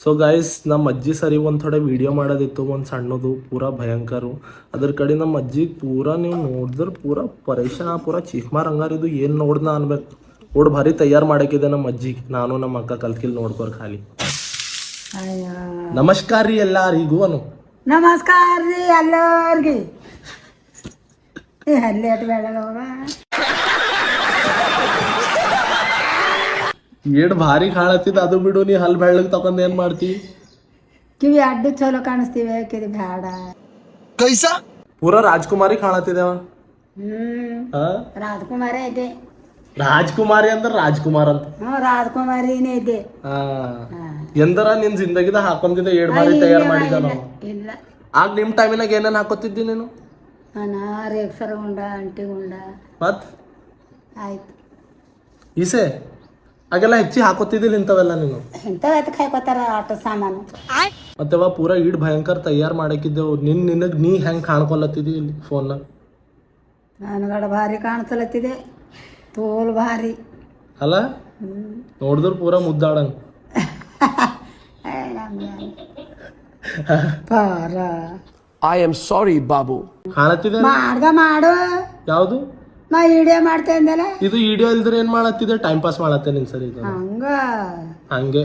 So guys ನಮ್ಮ ಅಜ್ಜಿ ಸರಿ ಒಂದು ಥೋಡೆ ವಿಡಿಯೋ ಮಾಡೋದಿತ್ತು ಒಂದು ಸಣ್ಣದು ಪೂರಾ ಭಯಂಕರ. ಅದ್ರ ಕಡೆ ನಮ್ಮ ಅಜ್ಜಿ ಪೂರಾ ನೀವು ನೋಡಿದ್ರೆ ಪೂರಾ ಪರೇಶಾನ ಪೂರಾ ಚೀಕ್ಮಾರ್ ಹಂಗಾರಿದು ಏನು ನೋಡ್ದ ಅನ್ಬೇಕು. ಓಡ್ ಭಾರಿ ತಯಾರು ಮಾಡಕ್ಕಿದೆ ನಮ್ಮ ಅಜ್ಜಿಗೆ. ನಾನು ನಮ್ಮ ಅಕ್ಕ ಕಲ್ಕಿಲ್ ನೋಡ್ಕೋರ್ ಖಾಲಿ. ನಮಸ್ಕಾರ ರೀ ಎಲ್ಲಾರಿಗೂ ಅನು. ನಮಸ್ಕಾರ ರೀ ಎಲ್ಲರಿಗೆ. ಲೇಟ್ ಬೇಡ ಏಡ್ ಭಾರಿ ಕಾಣತ್ತಿದ್ ಅದು ಬಿಡು. ನೀ ಹಲ್ ಬೆಳ್ಳಗ್ ತಕೊಂಡ್ ಏನ್ ಮಾಡ್ತಿ? ಕಿವಿ ಅಡ್ಡು ಚಲೋ ಕಾಣಿಸ್ತೀವಿ ಕಿವಿ ಬೇಡ. ಕೈಸಾ ಪೂರಾ ರಾಜ್ಕುಮಾರಿ ಕಾಣತ್ತಿದೆ ಅವ. ರಾಜಕುಮಾರಿ ಐತೆ. ರಾಜ್ಕುಮಾರಿ ಅಂದ್ರ ರಾಜ್ಕುಮಾರ್ ಅಂತ. ರಾಜಕುಮಾರಿನೇ ಐತೆ. ಎಂದರ ನಿನ್ ಜಿಂದಗಿದ ಹಾಕೊಂಡಿದ್ದೆ ಏಡ್ ಬಾರಿ ತಯಾರು ಮಾಡಿದ ನಾವು. ಇಲ್ಲ ಆಗ ನಿಮ್ ಟೈಮಿನಾಗ ಏನೇನ್ ಹಾಕೋತಿದ್ದಿ ನೀನು? ರೇಕ್ಸರ ಉಂಡ ಅಂಟಿ ಉಂಡ ಮತ್ ಆಯ್ತು. ಈಸೆ ಆಗೆಲ್ಲ ಹೆಚ್ಚಿ ಹಾಕೋತಿದ್ದಿಲ್ಲ ಇಂಥವೆಲ್ಲ ನೀನು? ಇಂಥವ್ ಕಾಯ್ಕೋತಾರ ಆಟೋ ಸಾಮಾನು. ಮತ್ತೆವ ಪೂರಾ ಈಡ್ ಭಯಂಕರ ತಯಾರು ಮಾಡಕ್ಕಿದ್ದೆವು. ನಿನಗ್ ನೀ ಹೆಂಗ್ ಕಾಣ್ಕೊಲತ್ತಿದಿ ಇಲ್ಲಿ ಫೋನ್ನಾಗ? ನನಗಡ ಭಾರಿ ಕಾಣಿಸಲತ್ತಿದೆ, ತೋಲ್ ಭಾರಿ ಅಲ್ಲ ನೋಡಿದ್ರ ಪೂರಾ ಮುದ್ದಾಡಂಗ್. I am sorry Babu. ಕಾಣತ್ತಿದೆ ಮಾಡ್ದ ಮಾಡು. ಯಾವ್ದು? ನಾ ವಿಡಿಯೋ ಮಾಡ್ತಾ ಇದ್ದಲ್ಲ. ಇದು ವಿಡಿಯೋ ಇಲ್ದ್ರೆ ಏನ್ ಮಾಡತ್ತಿದೆ? ಟೈಮ್ ಪಾಸ್ ಮಾಡತ್ತೆ ನಿನ್ ಸರಿ. ಹಂಗ ಹಂಗೆ